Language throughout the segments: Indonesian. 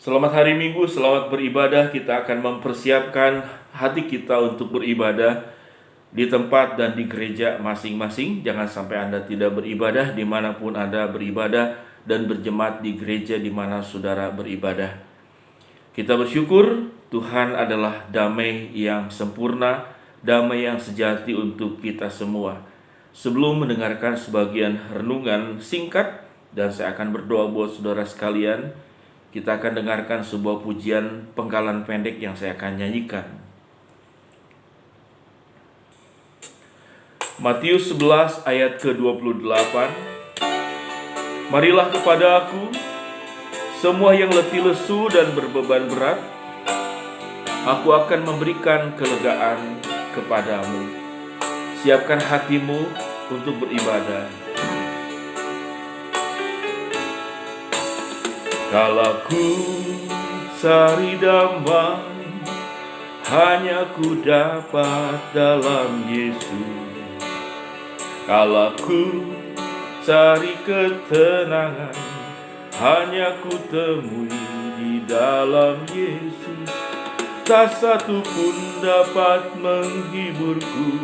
Selamat hari Minggu, selamat beribadah. Kita akan mempersiapkan hati kita untuk beribadah di tempat dan di gereja masing-masing. Jangan sampai Anda tidak beribadah dimanapun Anda beribadah dan berjemaat di gereja di mana saudara beribadah. Kita bersyukur Tuhan adalah damai yang sempurna, damai yang sejati untuk kita semua. Sebelum mendengarkan sebagian renungan singkat, dan saya akan berdoa buat saudara sekalian, kita akan dengarkan sebuah pujian penggalan pendek yang saya akan nyanyikan. Matius 11 ayat ke-28. Marilah kepada aku, semua yang letih lesu dan berbeban berat, aku akan memberikan kelegaan kepadamu. Siapkan hatimu untuk beribadah. Kalau ku cari damai, hanya ku dapat dalam Yesus. Kalau ku cari ketenangan, hanya ku temui di dalam Yesus. Tak satu pun dapat menghiburku,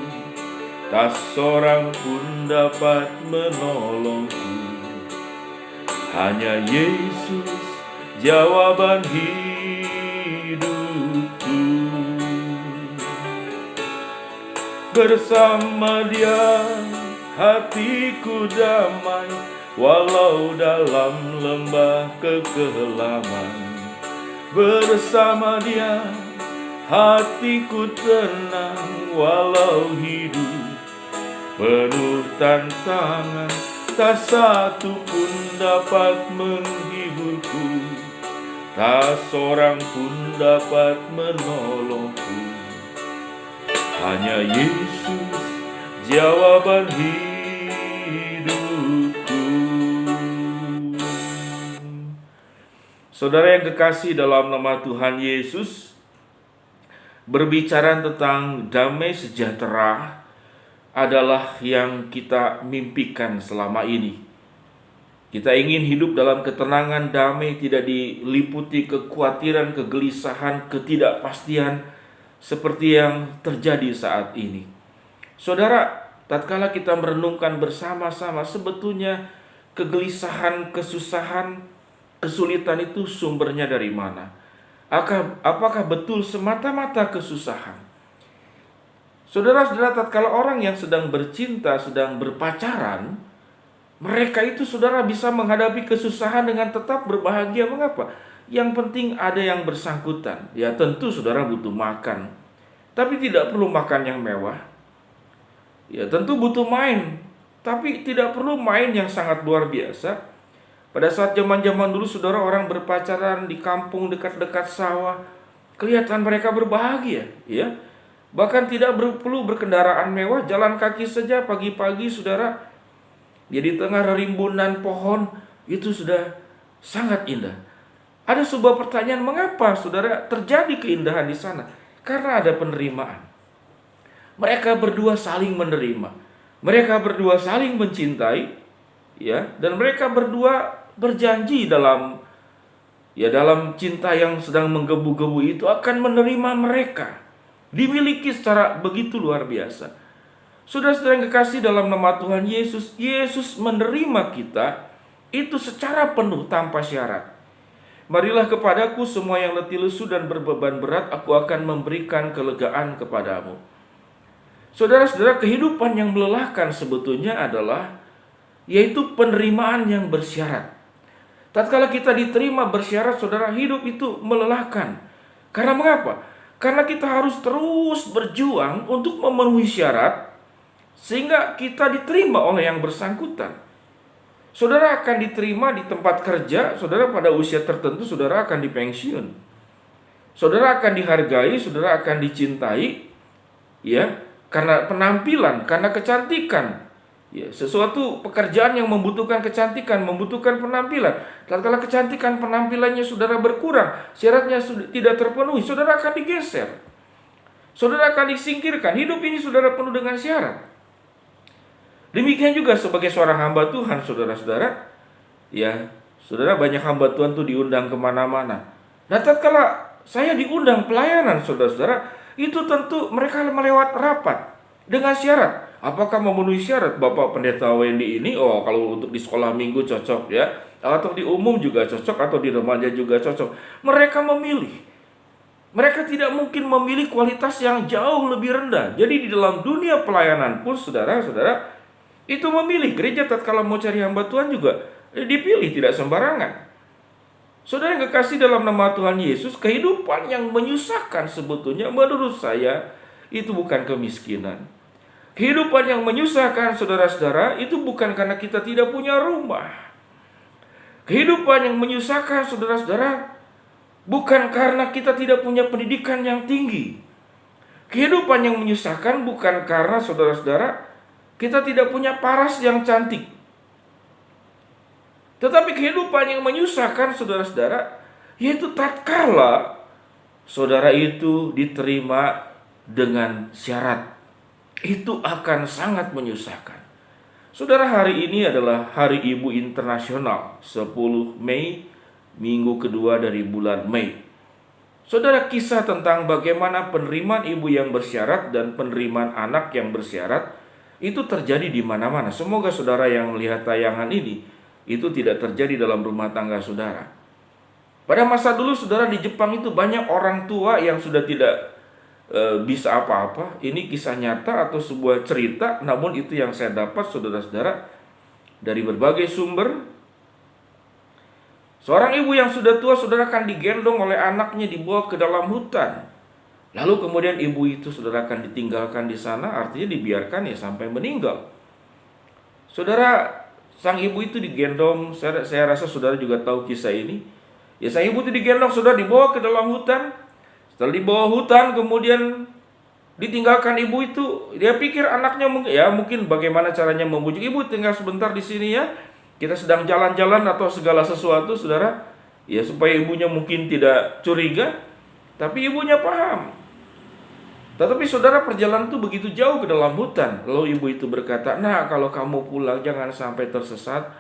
tak seorang pun dapat menolongku. Hanya Yesus jawaban hidupku. Bersama Dia hatiku damai, walau dalam lembah kekelaman. Bersama Dia hatiku tenang, walau hidup penuh tantangan. Tak satu pun dapat menghiburku, tak seorang pun dapat menolongku. Hanya Yesus jawaban hidupku. Saudara yang kekasih dalam nama Tuhan Yesus, berbicara tentang damai sejahtera adalah yang kita mimpikan selama ini. Kita ingin hidup dalam ketenangan, damai, tidak diliputi kekhawatiran, kegelisahan, ketidakpastian seperti yang terjadi saat ini. Saudara, tatkala kita merenungkan bersama-sama, sebetulnya kegelisahan, kesusahan, kesulitan itu sumbernya dari mana? Apakah betul semata-mata kesusahan? Saudara-saudara, tatkala orang yang sedang bercinta, sedang berpacaran, mereka itu saudara bisa menghadapi kesusahan dengan tetap berbahagia. Mengapa? Yang penting ada yang bersangkutan. Ya tentu saudara butuh makan, tapi tidak perlu makan yang mewah. Ya tentu butuh main, tapi tidak perlu main yang sangat luar biasa. Pada saat zaman-zaman dulu saudara, orang berpacaran di kampung dekat-dekat sawah, kelihatan mereka berbahagia, ya. Bahkan tidak perlu berkendaraan mewah, jalan kaki saja pagi-pagi saudara, ya di tengah rimbunan pohon, itu sudah sangat indah. Ada sebuah pertanyaan, mengapa saudara terjadi keindahan di sana? Karena ada penerimaan. Mereka berdua saling menerima, mereka berdua saling mencintai, ya, dan mereka berdua berjanji dalam cinta yang sedang menggebu-gebu itu akan menerima mereka. Dimiliki secara begitu luar biasa. Saudara-saudara yang kekasih dalam nama Tuhan Yesus, Yesus menerima kita itu secara penuh tanpa syarat. Marilah kepadaku semua yang letih lesu dan berbeban berat, aku akan memberikan kelegaan kepadamu. Saudara-saudara, kehidupan yang melelahkan sebetulnya adalah yaitu penerimaan yang bersyarat. Tatkala kita diterima bersyarat, saudara, hidup itu melelahkan. Karena mengapa? Karena kita harus terus berjuang untuk memenuhi syarat sehingga kita diterima oleh yang bersangkutan. Saudara akan diterima di tempat kerja, saudara pada usia tertentu saudara akan dipensiun. Saudara akan dihargai, saudara akan dicintai, ya, karena penampilan, karena kecantikan. Ya, sesuatu pekerjaan yang membutuhkan kecantikan, membutuhkan penampilan. Tatkala kecantikan penampilannya saudara berkurang, syaratnya tidak terpenuhi, saudara akan digeser. Saudara akan disingkirkan. Hidup ini saudara penuh dengan syarat. Demikian juga sebagai seorang hamba Tuhan, saudara-saudara. Ya, saudara, banyak hamba Tuhan tuh diundang kemana-mana. Nah, tatkala saya diundang pelayanan, saudara-saudara, itu tentu mereka melewat rapat dengan syarat. Apakah memenuhi syarat Bapak Pendeta Wendy ini? Oh, kalau untuk di sekolah minggu cocok ya, atau di umum juga cocok, atau di remaja juga cocok. Mereka memilih. Mereka tidak mungkin memilih kualitas yang jauh lebih rendah. Jadi di dalam dunia pelayanan pun, saudara-saudara, itu memilih. Gereja tatkala mau cari hamba Tuhan juga dipilih, tidak sembarangan. Saudara yang kekasih dalam nama Tuhan Yesus, kehidupan yang menyusahkan sebetulnya menurut saya itu bukan kemiskinan. Kehidupan yang menyusahkan, saudara-saudara, itu bukan karena kita tidak punya rumah. Kehidupan yang menyusahkan, saudara-saudara, bukan karena kita tidak punya pendidikan yang tinggi. Kehidupan yang menyusahkan bukan karena, saudara-saudara, kita tidak punya paras yang cantik. Tetapi kehidupan yang menyusahkan, saudara-saudara, yaitu tatkala saudara itu diterima dengan syarat. Itu akan sangat menyusahkan. Saudara, hari ini adalah Hari Ibu Internasional, 10 Mei, minggu kedua dari bulan Mei. Saudara, kisah tentang bagaimana penerimaan ibu yang bersyarat dan penerimaan anak yang bersyarat itu terjadi di mana-mana. Semoga saudara yang melihat tayangan ini itu tidak terjadi dalam rumah tangga saudara. Pada masa dulu, saudara, di Jepang itu banyak orang tua yang sudah tidak bisa apa-apa. Ini kisah nyata atau sebuah cerita, namun itu yang saya dapat, saudara-saudara, dari berbagai sumber. Seorang ibu yang sudah tua, saudara, akan digendong oleh anaknya, dibawa ke dalam hutan. Lalu kemudian ibu itu, saudara, akan ditinggalkan di sana, artinya dibiarkan ya sampai meninggal. Saudara, sang ibu itu digendong, saya rasa saudara juga tahu kisah ini. Ya, sang ibu itu digendong, saudara, dibawa ke dalam hutan. Setelah dibawa hutan, kemudian ditinggalkan ibu itu. Dia pikir anaknya mungkin bagaimana caranya membujuk ibu, tinggal sebentar di sini ya. Kita sedang jalan-jalan atau segala sesuatu, saudara. Ya, supaya ibunya mungkin tidak curiga. Tapi ibunya paham. Tetapi saudara, perjalanan itu begitu jauh ke dalam hutan. Lalu ibu itu berkata, "Nah, kalau kamu pulang jangan sampai tersesat."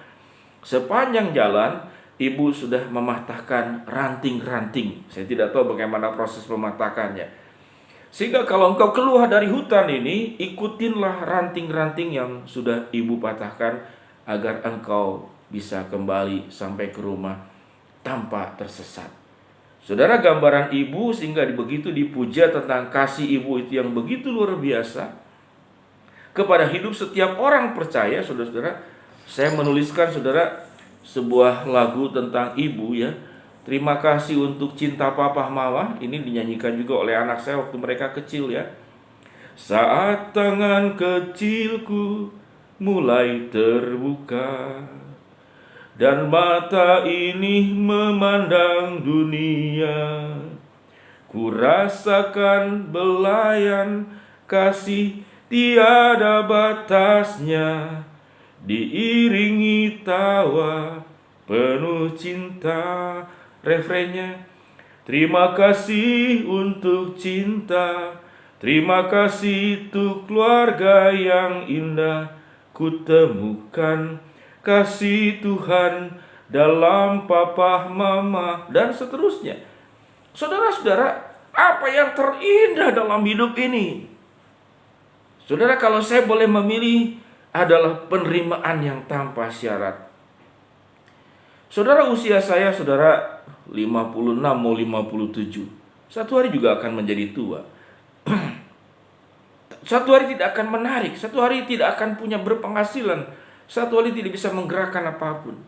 Sepanjang jalan, ibu sudah mematahkan ranting-ranting. Saya tidak tahu bagaimana proses mematahkannya. Sehingga kalau engkau keluar dari hutan ini, ikutinlah ranting-ranting yang sudah ibu patahkan, agar engkau bisa kembali sampai ke rumah tanpa tersesat. Saudara, gambaran ibu sehingga begitu dipuja tentang kasih ibu itu yang begitu luar biasa kepada hidup setiap orang percaya. Saudara-saudara, saya menuliskan, saudara, sebuah lagu tentang ibu ya. Terima kasih untuk cinta papa mama. Ini dinyanyikan juga oleh anak saya waktu mereka kecil ya. Saat tangan kecilku mulai terbuka dan mata ini memandang dunia, ku rasakan belayan kasih tiada batasnya, diiringi tawa penuh cinta. Refrennya, terima kasih untuk cinta, terima kasih untuk keluarga yang indah, ku temukan kasih Tuhan dalam papa mama, dan seterusnya. Saudara-saudara, apa yang terindah dalam hidup ini? Saudara, kalau saya boleh memilih, adalah penerimaan yang tanpa syarat. Saudara, usia saya, saudara, 56 mau 57. Satu hari juga akan menjadi tua. Satu hari tidak akan menarik, satu hari tidak akan punya berpenghasilan, satu hari tidak bisa menggerakkan apapun.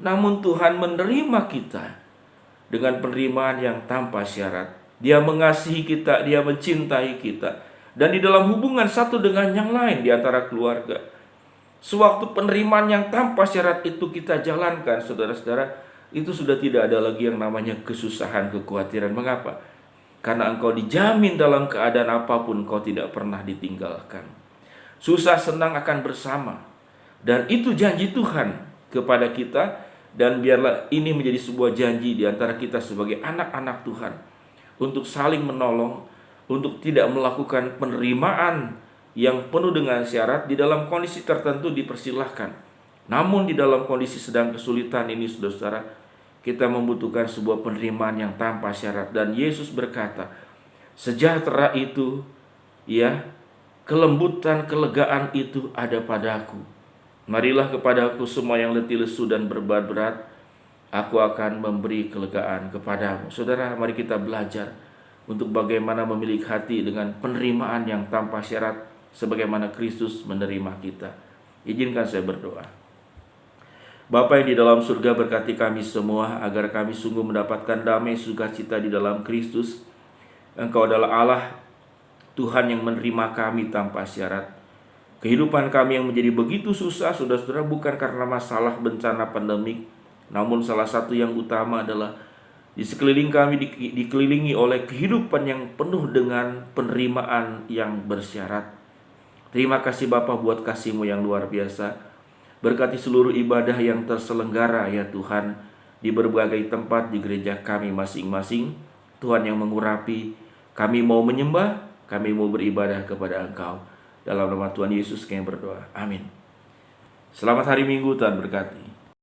Namun Tuhan menerima kita dengan penerimaan yang tanpa syarat. Dia mengasihi kita, Dia mencintai kita. Dan di dalam hubungan satu dengan yang lain di antara keluarga, sewaktu penerimaan yang tanpa syarat itu kita jalankan, saudara-saudara, itu sudah tidak ada lagi yang namanya kesusahan, kekhawatiran. Mengapa? Karena engkau dijamin dalam keadaan apapun, engkau tidak pernah ditinggalkan. Susah senang akan bersama. Dan itu janji Tuhan kepada kita. Dan biarlah ini menjadi sebuah janji di antara kita sebagai anak-anak Tuhan, untuk saling menolong, untuk tidak melakukan penerimaan yang penuh dengan syarat. Di dalam kondisi tertentu dipersilahkan. Namun di dalam kondisi sedang kesulitan ini, saudara-saudara, kita membutuhkan sebuah penerimaan yang tanpa syarat. Dan Yesus berkata, sejahtera itu, ya, kelembutan, kelegaan itu ada padaku. Marilah kepadaku semua yang letih lesu dan berbeban berat, aku akan memberi kelegaan kepadamu. Saudara, mari kita belajar untuk bagaimana memiliki hati dengan penerimaan yang tanpa syarat, sebagaimana Kristus menerima kita. Izinkan saya berdoa. Bapa yang di dalam surga, berkati kami semua agar kami sungguh mendapatkan damai sukacita di dalam Kristus. Engkau adalah Allah, Tuhan yang menerima kami tanpa syarat. Kehidupan kami yang menjadi begitu susah, saudara-saudara, bukan karena masalah bencana pandemik, namun salah satu yang utama adalah di sekeliling kami dikelilingi oleh kehidupan yang penuh dengan penerimaan yang bersyarat. Terima kasih Bapa buat kasih-Mu yang luar biasa. Berkati seluruh ibadah yang terselenggara ya Tuhan, di berbagai tempat di gereja kami masing-masing. Tuhan yang mengurapi, kami mau menyembah, kami mau beribadah kepada Engkau. Dalam nama Tuhan Yesus kami berdoa. Amin. Selamat hari Minggu, Tuhan berkati.